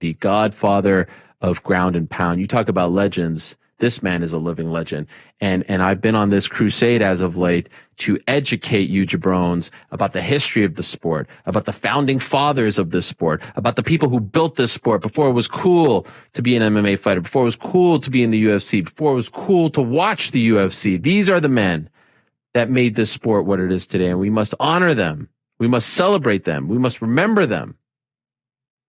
the godfather of ground and pound. You talk about legends. This man is a living legend. And I've been on this crusade as of late to educate you jabrones about the history of the sport, about the founding fathers of this sport, about the people who built this sport before it was cool to be an MMA fighter, before it was cool to be in the UFC, before it was cool to watch the UFC. These are the men that made this sport what it is today, and we must honor them. We must celebrate them. We must remember them.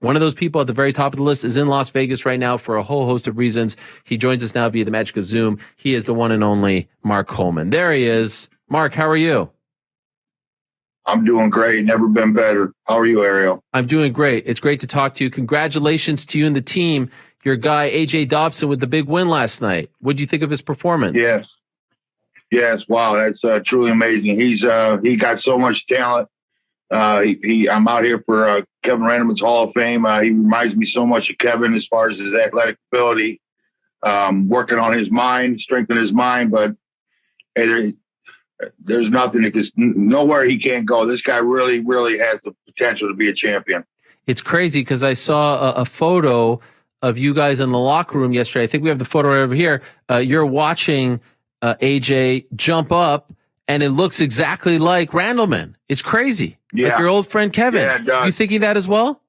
One of those people at the very top of the list is in Las Vegas right now for a whole host of reasons. He joins us now via the magic of Zoom. He is the one and only Mark Coleman. There he is. Mark, how are you? I'm doing great. Never been better. How are you, Ariel? I'm doing great. It's great to talk to you. Congratulations to you and the team. Your guy, AJ Dobson, with the big win last night. What did you think of his performance? Yes. Wow, that's truly amazing. He got so much talent. I'm out here for Kevin Randleman's Hall of Fame. He reminds me so much of Kevin as far as his athletic ability, working on his mind, strengthening his mind. But hey, there's nothing nowhere he can't go. This guy really, really has the potential to be a champion. It's crazy because I saw a photo of you guys in the locker room yesterday. I think we have the photo right over here. You're watching AJ jump up, and it looks exactly like Randleman. It's crazy. Yeah. Like your old friend Kevin. Yeah, it does. You thinking that as well?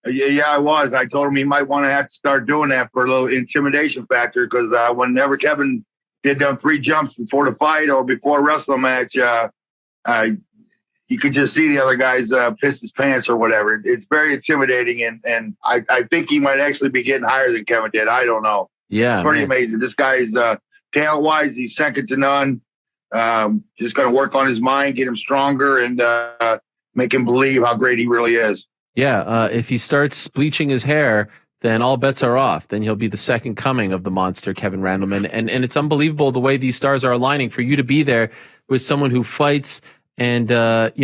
Yeah, I was. I told him he might want to have to start doing that for a little intimidation factor because whenever Kevin did them 3 jumps before the fight or before a wrestling match, you could just see the other guys piss his pants or whatever. It's very intimidating, and I think he might actually be getting higher than Kevin did. I don't know. Yeah, it's pretty amazing. This guy is talent-wise, he's second to none. Just going to work on his mind, get him stronger, and make him believe how great he really is. Yeah, if he starts bleaching his hair, then all bets are off. Then he'll be the second coming of the monster, Kevin Randleman. And it's unbelievable the way these stars are aligning for you to be there with someone who fights and performs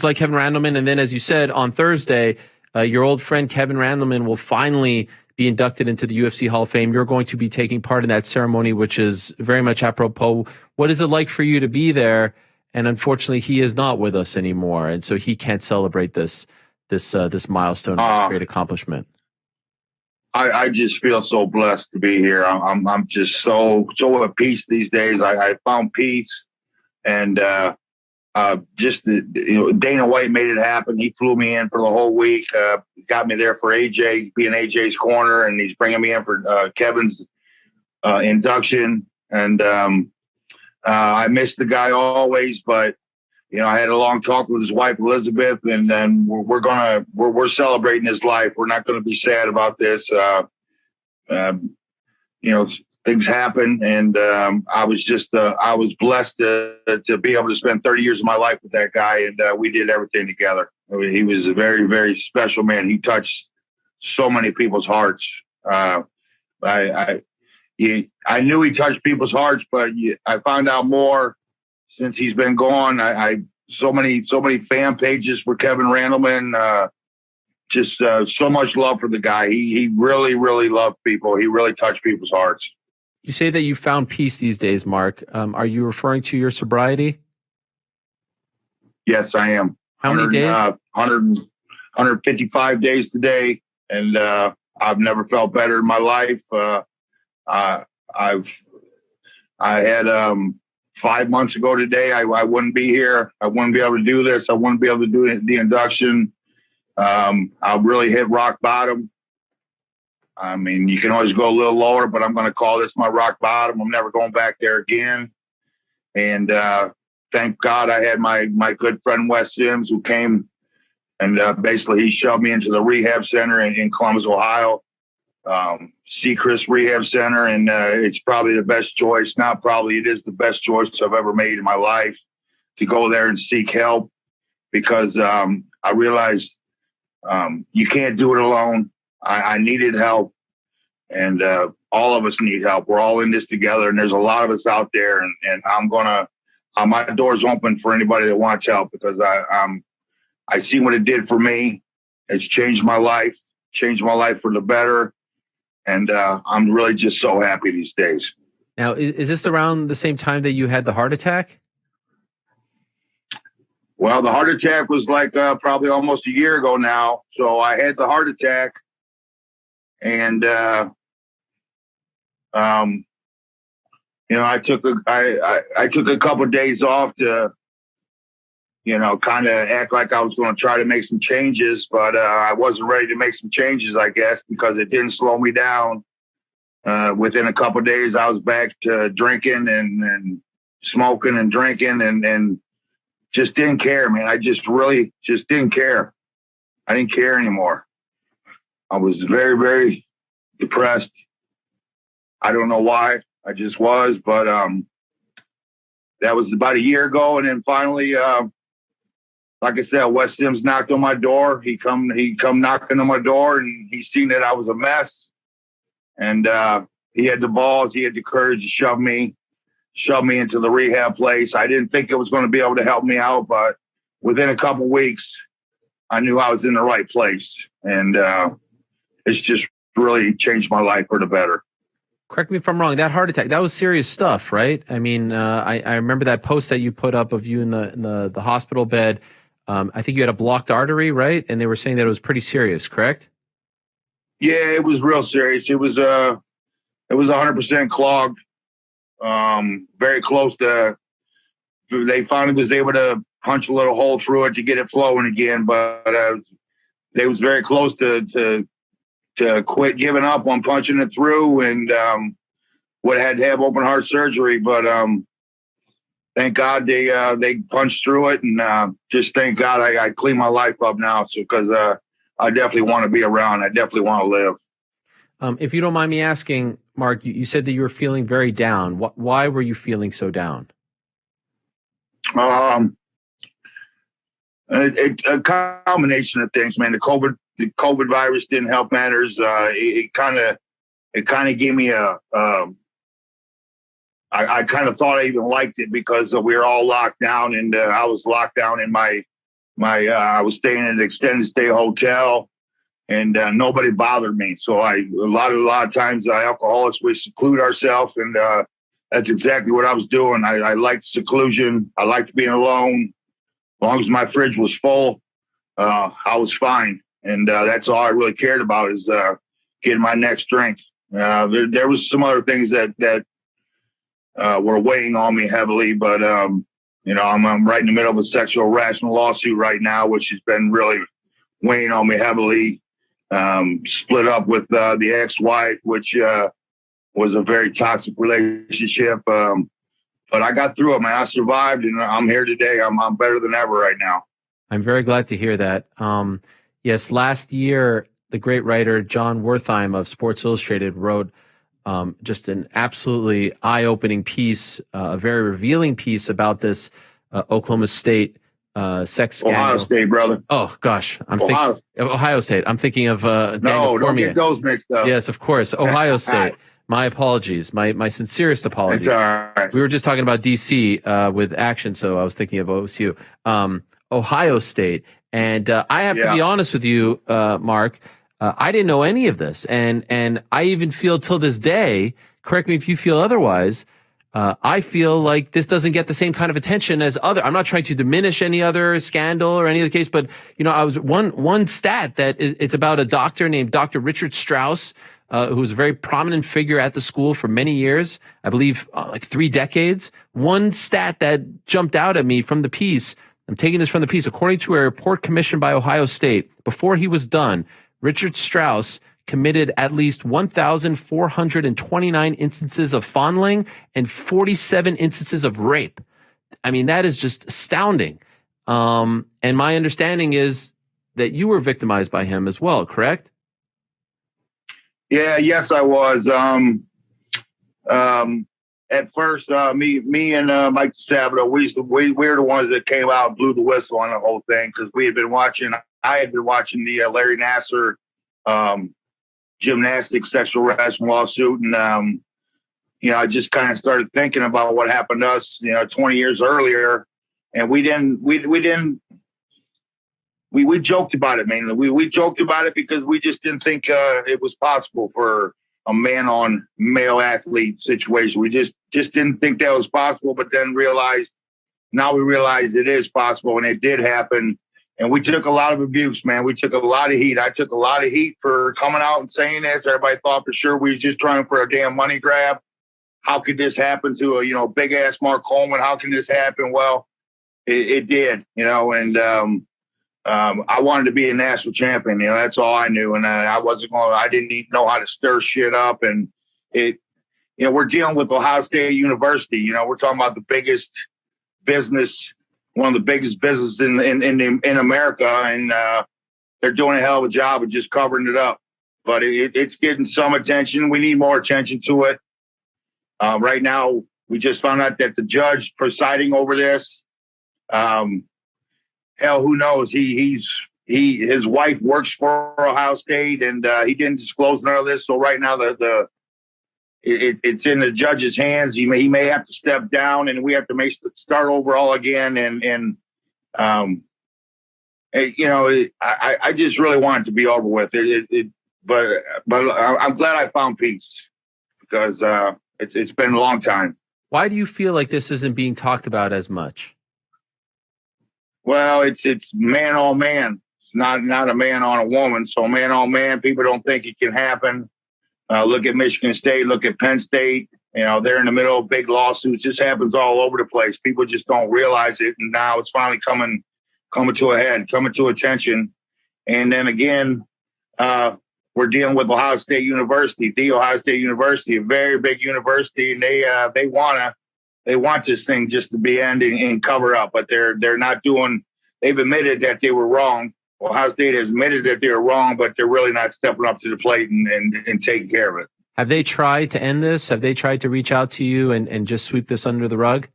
like Kevin Randleman. And then, as you said, on Thursday, your old friend Kevin Randleman will finally be inducted into the UFC Hall of Fame. You're going to be taking part in that ceremony, which is very much apropos. What is it like for you to be there? And unfortunately, he is not with us anymore, and so he can't celebrate this milestone, this great accomplishment. I just feel so blessed to be here. I'm just so at peace these days. I found peace, and Dana White made it happen. He flew me in for the whole week, got me there for AJ, being AJ's corner, and he's bringing me in for Kevin's induction. And I miss the guy always, but I had a long talk with his wife Elizabeth, and then we're celebrating his life. We're not going to be sad about this. Things happen, and I was blessed to be able to spend 30 years of my life with that guy, and we did everything together. I mean, he was a very, very special man. He touched so many people's hearts. I knew he touched people's hearts, but I found out more since he's been gone. So many fan pages for Kevin Randleman. So much love for the guy. He really, really loved people. He really touched people's hearts. You say that you found peace these days, Mark. Are you referring to your sobriety? Yes, I am. How many days? 155 days today, and I've never felt better in my life. I had 5 months ago today, I wouldn't be here. I wouldn't be able to do this. I wouldn't be able to do the induction. I really hit rock bottom. I mean, you can always go a little lower, but I'm going to call this my rock bottom. I'm never going back there again. And thank God I had my good friend Wes Sims, who came and basically he shoved me into the rehab center in Columbus, Ohio. Seacrest Rehab Center, and it's probably the best choice. Not probably, it is the best choice I've ever made in my life to go there and seek help, because I realized you can't do it alone. I needed help, and all of us need help. We're all in this together, and there's a lot of us out there, and my door's open for anybody that wants help, because I see what it did for me. It's changed my life for the better. And I'm really just so happy these days. Now, is this around the same time that you had the heart attack? 155 days today, and I've never felt better in my life. You say that you found peace these days. Are you referring to your sobriety? Yes, I am. 155 days today, and I've never felt better in my life. Well, the heart attack was like probably almost a year ago now. So I had the heart attack, and I took a couple of days off to, kind of act like I was going to try to make some changes, but I wasn't ready to make some changes, I guess, because it didn't slow me down. Within a couple of days, I was back to drinking and smoking and drinking and just didn't care, man. I just really just didn't care. I didn't care anymore. I was very, very depressed. I don't know why. I just was, but that was about a year ago. And then finally, like I said, Wes Sims knocked on my door. He come knocking on my door, and he seen that I was a mess. And he had the balls, he had the courage to shove me into the rehab place. I didn't think it was going to be able to help me out, but within a couple of weeks, I knew I was in the right place. And it's just really changed my life for the better. Correct me if I'm wrong. That heart attack, that was serious stuff, right? I mean, I remember that post that you put up of you in the hospital bed. I think you had a blocked artery, right? And they were saying that it was pretty serious, correct? Yeah, it was real serious. It was 100% clogged. Very close to. They finally was able to punch a little hole through it to get it flowing again, but they was very close to quit giving up on punching it through, and would have had to have open heart surgery. But thank God they punched through it, and just thank God I cleaned my life up now. So because I definitely want to be around. I definitely want to live. If you don't mind me asking, Mark, you said that you were feeling very down. Why were you feeling so down? A combination of things, man. The COVID virus didn't help matters. It kind of gave me I kind of thought I even liked it because we were all locked down, and I was locked down in my I was staying in an extended stay hotel, and nobody bothered me. So a lot of times alcoholics, we seclude ourselves, and that's exactly what I was doing. I liked seclusion. I liked being alone. As long as my fridge was full, I was fine. And that's all I really cared about is getting my next drink. There was some other things that were weighing on me heavily, but I'm right in the middle of a sexual harassment lawsuit right now, which has been really weighing on me heavily. Split up with the ex-wife, which was a very toxic relationship. But I got through it, man. I survived, and I'm here today. I'm better than ever right now. I'm very glad to hear that. Yes, last year, the great writer John Wertheim of Sports Illustrated wrote just an absolutely eye-opening piece, a very revealing piece about this Oklahoma State sex scandal. Ohio State, brother. Oh, gosh. Ohio State. I'm thinking of Daniel Cormier. Don't get those mixed up. Yes, of course. Ohio State. My apologies. My sincerest apologies. It's all right. We were just talking about D.C. With action, so I was thinking of OSU. Ohio State. And I have to be honest with you, Mark, I didn't know any of this. And I even feel till this day, correct me if you feel otherwise, I feel like this doesn't get the same kind of attention as other. I'm not trying to diminish any other scandal or any other case, but I was one stat that it's about a doctor named Dr. Richard Strauss, who was a very prominent figure at the school for many years, I believe like 3 decades. One stat that jumped out at me from the piece, I'm taking this from the piece, according to a report commissioned by Ohio State, before he was done, Richard Strauss committed at least 1,429 instances of fondling and 47 instances of rape. I mean, that is just astounding. And my understanding is that you were victimized by him as well, correct? Yeah, yes, I was. At first, me and Mike Sabato, we were the ones that came out and blew the whistle on the whole thing because I had been watching the Larry Nassar gymnastics sexual harassment lawsuit, and I just kind of started thinking about what happened to us, 20 years earlier, and we joked about it mainly. We joked about it because we just didn't think it was possible for a man-on-male athlete situation. We just didn't think that was possible, but then realized now we realize it is possible, and it did happen. And we took a lot of abuse, man. We took a lot of heat. I took a lot of heat for coming out and saying this. Everybody thought for sure we was just trying for a damn money grab. How could this happen to a, big ass Mark Coleman? How can this happen? Well, it did, and I wanted to be a national champion. That's all I knew. And I didn't even know how to stir shit up. And we're dealing with Ohio State University. We're talking about the biggest business, one of the biggest businesses in America. And they're doing a hell of a job of just covering it up. But it's getting some attention. We need more attention to it. Right now, we just found out that the judge presiding over this, hell, who knows? His wife works for Ohio State, and he didn't disclose none of this. So right now, it's in the judge's hands. He may have to step down, and we have to start over all again. I just really want it to be over with. But I'm glad I found peace because it's been a long time. Why do you feel like this isn't being talked about as much? Well, it's man on man. It's not a man on a woman. So man on man, people don't think it can happen. Look at Michigan State. Look at Penn State. They're in the middle of big lawsuits. This happens all over the place. People just don't realize it. And now it's finally coming to a head, coming to attention. And then again, we're dealing with Ohio State University, the Ohio State University, a very big university, and they want this thing just to be ending and cover up, but they're not doing. They've admitted that they were wrong. Ohio State has admitted that they were wrong, but they're really not stepping up to the plate and taking care of it. Have they tried to end this? Have they tried to reach out to you and just sweep this under the rug?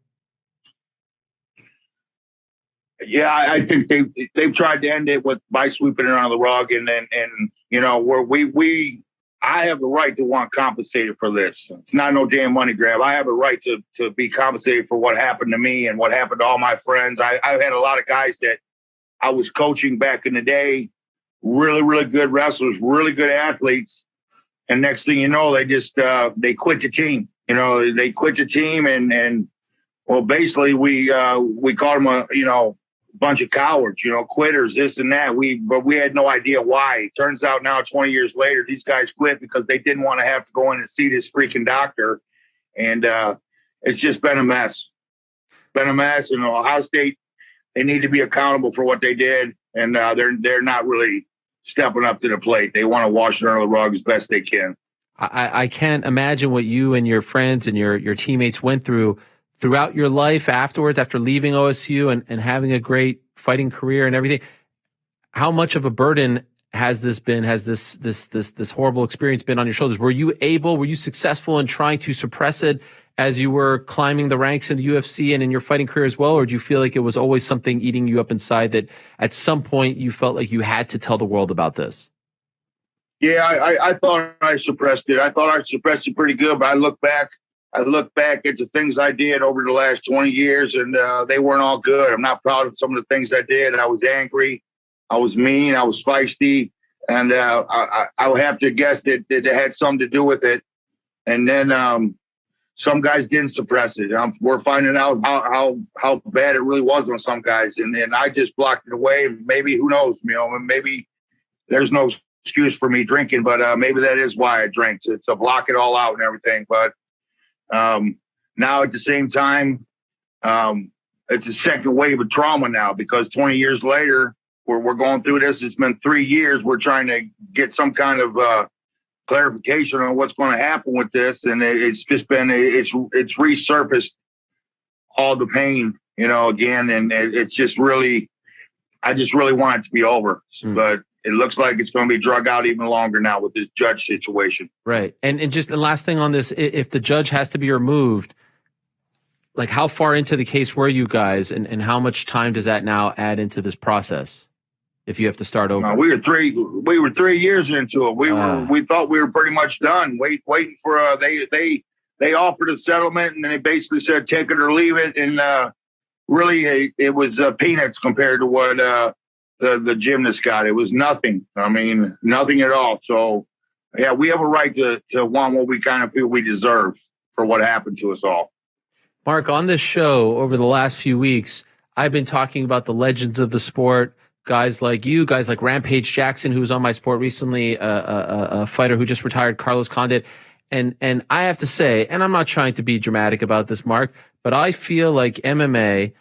Yeah, I think they've tried to end it by sweeping it under the rug, and where I have the right to want compensated for this. It's not no damn money grab. I have a right to be compensated for what happened to me and what happened to all my friends. I've had a lot of guys that I was coaching back in the day, really, really good wrestlers, really good athletes. And next thing you know, they just they quit the team. They quit the team and well, basically we called them a bunch of cowards, quitters, this and that. But we had no idea why. It turns out now, 20 years later, these guys quit because they didn't want to have to go in and see this freaking doctor. And it's just been a mess. Been a mess. And Ohio State, they need to be accountable for what they did. And they're not really stepping up to the plate. They want to wash it under the rug as best they can. I can't imagine what you and your friends and your teammates went throughout your life afterwards, after leaving OSU and having a great fighting career and everything. How much of a burden has this been? Has this horrible experience been on your shoulders? Were you successful in trying to suppress it as you were climbing the ranks in the UFC and in your fighting career as well? Or do you feel like it was always something eating you up inside that at some point you felt like you had to tell the world about this? Yeah, I thought I suppressed it. I thought I suppressed it pretty good, but I look back at the things I did over the last 20 years, and they weren't all good. I'm not proud of some of the things I did. I was angry. I was mean. I was feisty. And I would have to guess that it had something to do with it. And then some guys didn't suppress it. We're finding out how bad it really was on some guys. And I just blocked it away. Maybe, who knows, maybe there's no excuse for me drinking, but maybe that is why I drank, to block it all out and everything. But now at the same time, it's a second wave of trauma now, because 20 years later, we're going through this. It's been 3 years. We're trying to get some kind of clarification on what's going to happen with this. And it's just been, it's resurfaced all the pain, again. And it's just really, I just really want it to be over. But it looks like it's going to be drug out even longer now with this judge situation. Right. And just the last thing on this, if the judge has to be removed, like how far into the case were you guys, and how much time does that now add into this process if you have to start over? We were 3 years into it. We thought we were pretty much done, waiting for they offered a settlement, and then they basically said take it or leave it. And really it was peanuts compared to what the gymnast got. It was nothing. I mean, nothing at all. So yeah, we have a right to want what we kind of feel we deserve for what happened to us all. Mark, on this show over the last few weeks, I've been talking about the legends of the sport, guys like you, guys like Rampage Jackson, who was on my sport recently, a fighter who just retired, Carlos Condit. And I have to say, and I'm not trying to be dramatic about this, Mark, but I feel like MMA,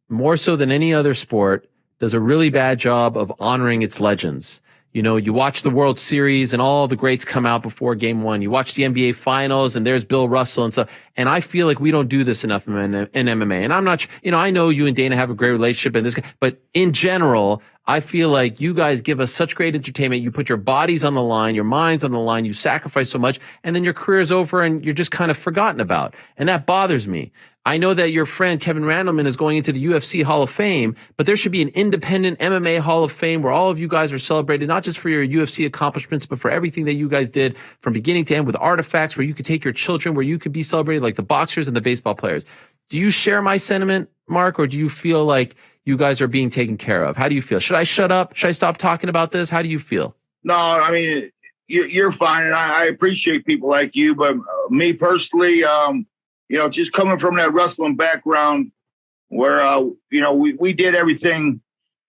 more so than any other sport, does a really bad job of honoring its legends. You know, you watch the World Series and all the greats come out before game one. You watch the NBA finals and there's Bill Russell and stuff. And I feel like we don't do this enough in MMA. And I'm not, you know, I know you and Dana have a great relationship and this, but in general, I feel like you guys give us such great entertainment. You put your bodies on the line, your minds on the line, you sacrifice so much, and then your career's over and you're just kind of forgotten about. And that bothers me. I know that your friend Kevin Randleman is going into the UFC Hall of Fame, but there should be an independent MMA Hall of Fame where all of you guys are celebrated, not just for your UFC accomplishments, but for everything that you guys did from beginning to end with artifacts where you could take your children, where you could be celebrated like the boxers and the baseball players. Do you share my sentiment, Mark, or do you feel like you guys are being taken care of? How do you feel? Should I shut up? Should I stop talking about this? How do you feel? No, I mean, you're fine. And I appreciate people like you, but me personally, you know, just coming from that wrestling background where, you know, we did everything,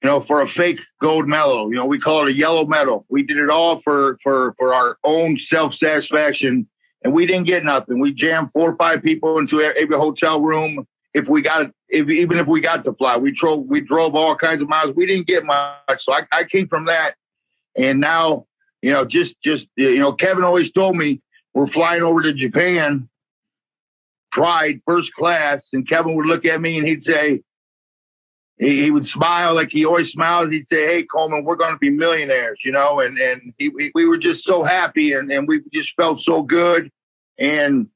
you know, for a fake gold medal. You know, we call it a yellow medal. We did it all for our own self-satisfaction, and we didn't get nothing. We jammed 4 or 5 people into every hotel room. Even if we got to fly, we drove all kinds of miles. We didn't get much. So I came from that. And now, you know, just, you know, Kevin always told me we're flying over to Japan, Pride, first class. And Kevin would look at me and he'd say, he would smile like he always smiles. He'd say, "Hey, Coleman, we're going to be millionaires," you know, and we were just so happy and we just felt so good. And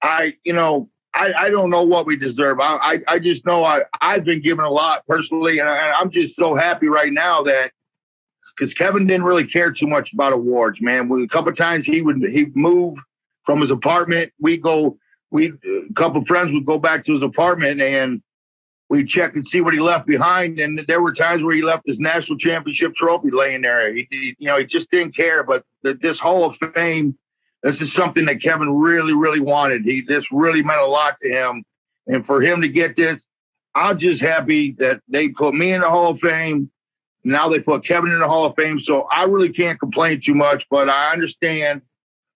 I don't know what we deserve. I just know I've been given a lot personally. And I'm just so happy right now that, because Kevin didn't really care too much about awards, man. A couple of times he'd move from his apartment. A couple of friends would go back to his apartment and we'd check and see what he left behind. And there were times where he left his national championship trophy laying there. He just didn't care. But this Hall of Fame, this is something that Kevin really, really wanted. This really meant a lot to him. And for him to get this, I'm just happy that they put me in the Hall of Fame. Now they put Kevin in the Hall of Fame. So I really can't complain too much, but I understand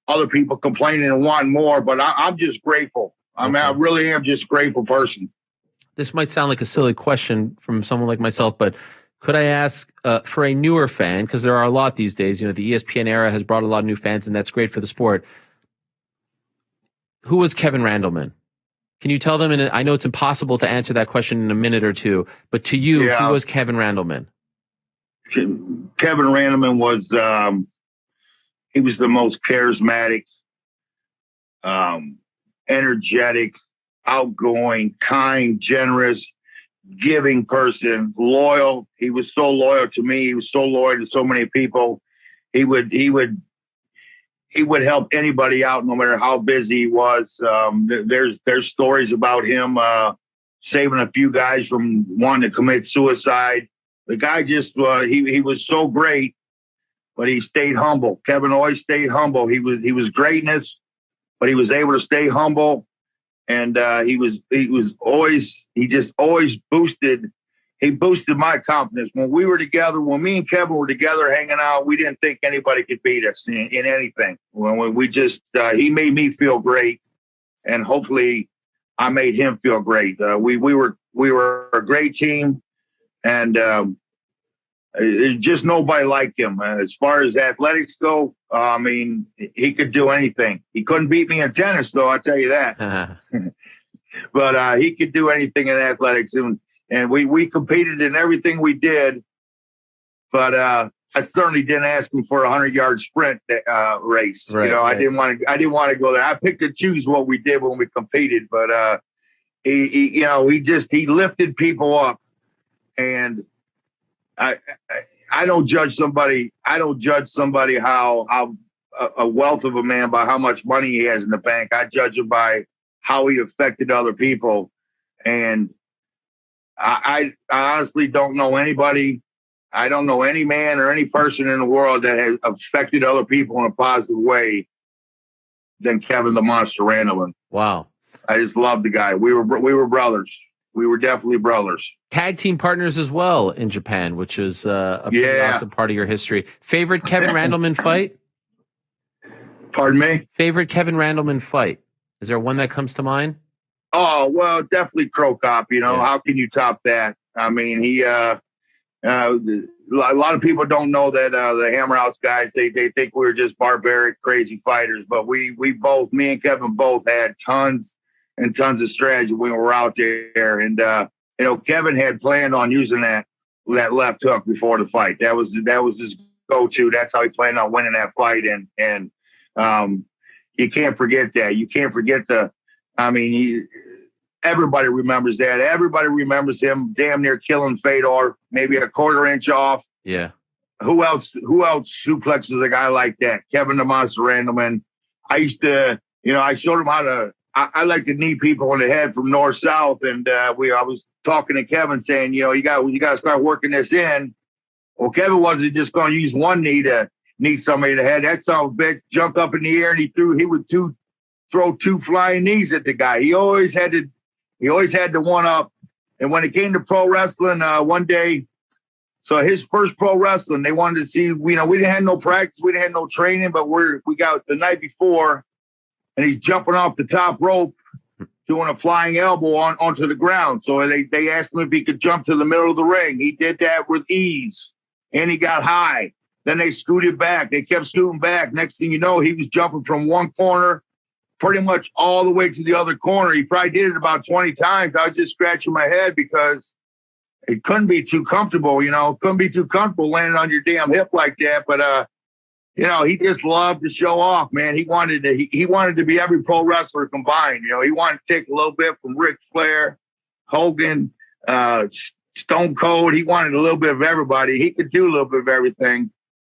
other people complaining and wanting more. But I'm just grateful. I mean, I really am just a grateful person. This might sound like a silly question from someone like myself, but could I ask for a newer fan, because there are a lot these days, you know, the ESPN era has brought a lot of new fans, and that's great for the sport. Who was Kevin Randleman? Can you tell them? And I know it's impossible to answer that question in a minute or two, but to you, who was Kevin Randleman? Kevin Randleman was, he was the most charismatic, energetic, outgoing, kind, generous, giving person, loyal. He was so loyal to me. He was so loyal to so many people. He would help anybody out, no matter how busy he was. There's stories about him saving a few guys from wanting to commit suicide. The guy just he was so great, but he stayed humble. Kevin always stayed humble. He was greatness, but he was able to stay humble. And he just always boosted my confidence. When we were together, when me and Kevin were together hanging out, we didn't think anybody could beat us in anything. When we just, he made me feel great, and hopefully I made him feel great. We were a great team, and just nobody like him. As far as athletics go, I mean, he could do anything. He couldn't beat me in tennis, though, I'll tell you that. But he could do anything in athletics. And we competed in everything we did. But I certainly didn't ask him for a 100-yard sprint race. Right, you know, right. I didn't want to go there. I picked and choose what we did when we competed. But he lifted people up. And I don't judge somebody. I don't judge somebody how a wealth of a man by how much money he has in the bank. I judge him by how he affected other people. And I honestly don't know anybody. I don't know any man or any person in the world that has affected other people in a positive way than Kevin the Monster Randleman. Wow. I just love the guy. We were brothers. We were definitely brothers. Tag team partners as well in Japan, which is a pretty awesome part of your history. Favorite Kevin Randleman fight? Pardon me? Favorite Kevin Randleman fight? Is there one that comes to mind? Oh, well, definitely Crow Cop. How can you top that? I mean, a lot of people don't know that the Hammer House guys, they think we were just barbaric, crazy fighters. But we both, me and Kevin both had tons and tons of strategy when we were out there. And, Kevin had planned on using that left hook before the fight. That was his go-to. That's how he planned on winning that fight. And you can't forget that. You can't forget everybody remembers that. Everybody remembers him damn near killing Fedor, maybe a quarter inch off. Yeah. Who else suplexes a guy like that? Kevin the Monster Randleman. I used to, I showed him how to, I like to knee people in the head from north south. And I was talking to Kevin saying, you got to start working this in. Well, Kevin wasn't just going to use one knee to knee somebody in the head. That son of a bitch jumped up in the air and he would throw two flying knees at the guy. He always had the one up. And when it came to pro wrestling, one day, so his first pro wrestling, they wanted to see, we didn't have no practice, we didn't have no training, but we got the night before, and he's jumping off the top rope, doing a flying elbow onto the ground. So they asked him if he could jump to the middle of the ring. He did that with ease, and he got high. Then they scooted back. They kept scooting back. Next thing you know, he was jumping from one corner pretty much all the way to the other corner. He probably did it about 20 times. I was just scratching my head because it couldn't be too comfortable, couldn't be too comfortable landing on your damn hip like that. But, he just loved to show off, man. He wanted to be every pro wrestler combined. He wanted to take a little bit from Ric Flair, Hogan, Stone Cold. He wanted a little bit of everybody. He could do a little bit of everything.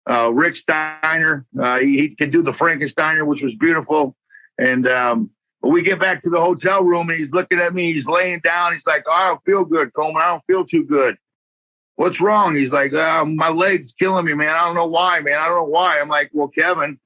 Rick Steiner, he could do the Frankensteiner, which was beautiful. And but we get back to the hotel room, and he's looking at me. He's laying down. He's like, I don't feel good, Coleman. I don't feel too good. What's wrong? He's like, my leg's killing me, man. I don't know why, man. I don't know why. I'm like, well, Kevin,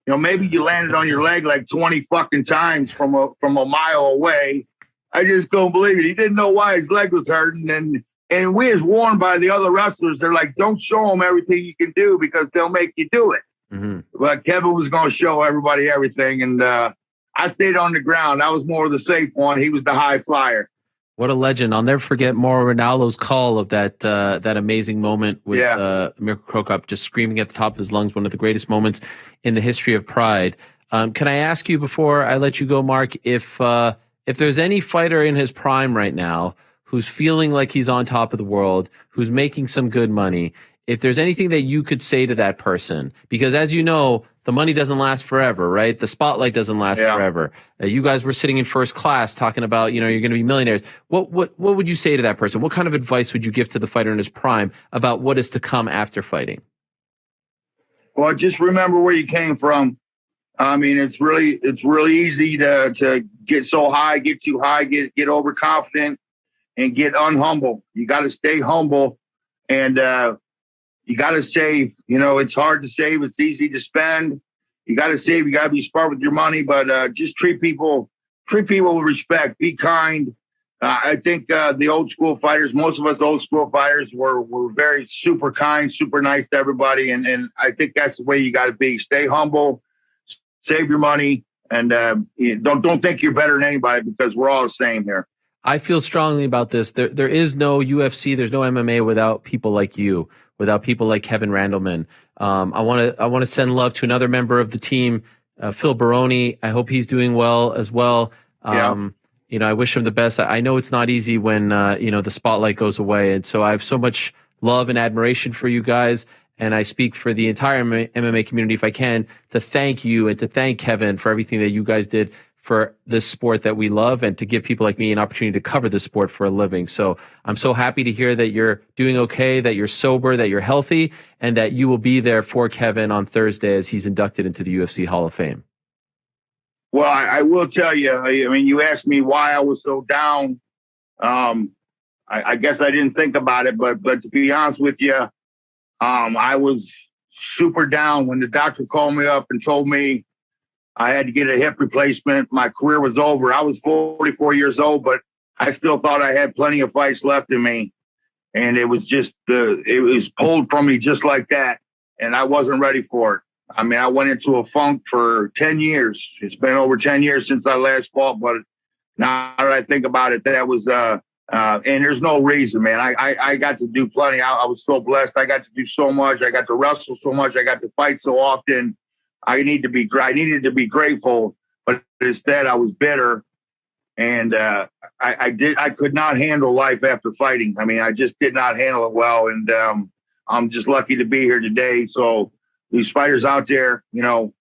maybe you landed on your leg like 20 fucking times from a mile away. I just couldn't believe it. He didn't know why his leg was hurting. And we was warned by the other wrestlers. They're like, don't show them everything you can do because they'll make you do it. Mm-hmm. But Kevin was going to show everybody everything. And I stayed on the ground. I was more of the safe one. He was the high flyer. What a legend. I'll never forget Mauro Ranallo's call of that amazing moment with Mirko Cro Cop just screaming at the top of his lungs, one of the greatest moments in the history of Pride. Can I ask you before I let you go, Mark, if there's any fighter in his prime right now who's feeling like he's on top of the world, who's making some good money, if there's anything that you could say to that person, because as you know, the money doesn't last forever, right? The spotlight doesn't last forever. You guys were sitting in first class talking about, you're going to be millionaires. What would you say to that person? What kind of advice would you give to the fighter in his prime about what is to come after fighting? Well, just remember where you came from. I mean, it's really easy to get so high, get too high, get overconfident, and get unhumble. You got to stay humble, and you got to save. It's hard to save. It's easy to spend. You got to save. You got to be smart with your money, but just treat people with respect. Be kind. I think the old school fighters, most of us old school fighters, were very super kind, super nice to everybody, and I think that's the way you got to be. Stay humble, save your money, and don't think you're better than anybody because we're all the same here. I feel strongly about this. There is no UFC, there's no MMA without people like you, without people like Kevin Randleman. I want to send love to another member of the team, Phil Baroni. I hope he's doing well as well. I wish him the best. I know it's not easy when the spotlight goes away, and so I have so much love and admiration for you guys. And I speak for the entire MMA community, if I can, to thank you and to thank Kevin for everything that you guys did for this sport that we love and to give people like me an opportunity to cover this sport for a living. So I'm so happy to hear that you're doing okay, that you're sober, that you're healthy, and that you will be there for Kevin on Thursday as he's inducted into the UFC Hall of Fame. Well, I will tell you, I mean, you asked me why I was so down. I guess I didn't think about it, but to be honest with you, I was super down when the doctor called me up and told me I had to get a hip replacement. My career was over. I was 44 years old, but I still thought I had plenty of fights left in me. And it was it was pulled from me just like that. And I wasn't ready for it. I mean, I went into a funk for 10 years. It's been over 10 years since I last fought, but now that I think about it, that was, and there's no reason, man. I got to do plenty. I was so blessed. I got to do so much. I got to wrestle so much. I got to fight so often. I needed to be grateful, but instead I was bitter. And I could not handle life after fighting. I mean, I just did not handle it well. And I'm just lucky to be here today. So these fighters out there, you know,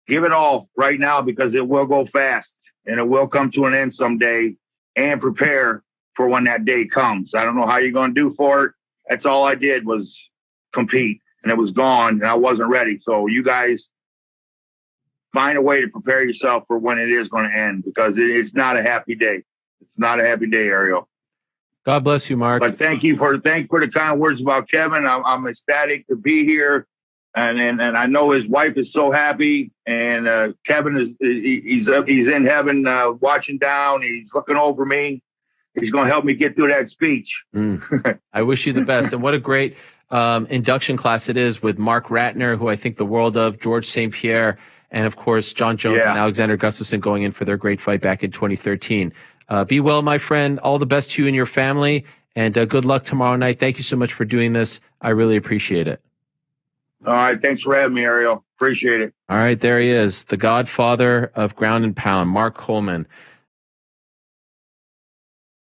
give it all right now, because it will go fast and it will come to an end someday, and prepare for when that day comes. I don't know how you're going to do for it. That's all I did was compete, and it was gone, and I wasn't ready. So you guys find a way to prepare yourself for when it is going to end, because it's not a happy day. It's not a happy day, Ariel. God bless you, Mark. But thank you for the kind words about Kevin. I'm ecstatic to be here. And I know his wife is so happy, and Kevin he's in heaven, watching down. He's looking over me. He's going to help me get through that speech. I wish you the best. And what a great induction class it is, with Mark Ratner, who I think the world of, George St. Pierre, and of course, John Jones and Alexander Gustafsson going in for their great fight back in 2013. Be well, my friend. All the best to you and your family, and good luck tomorrow night. Thank you so much for doing this. I really appreciate it. All right. Thanks for having me, Ariel. Appreciate it. All right. There he is, the godfather of ground and pound, Mark Coleman.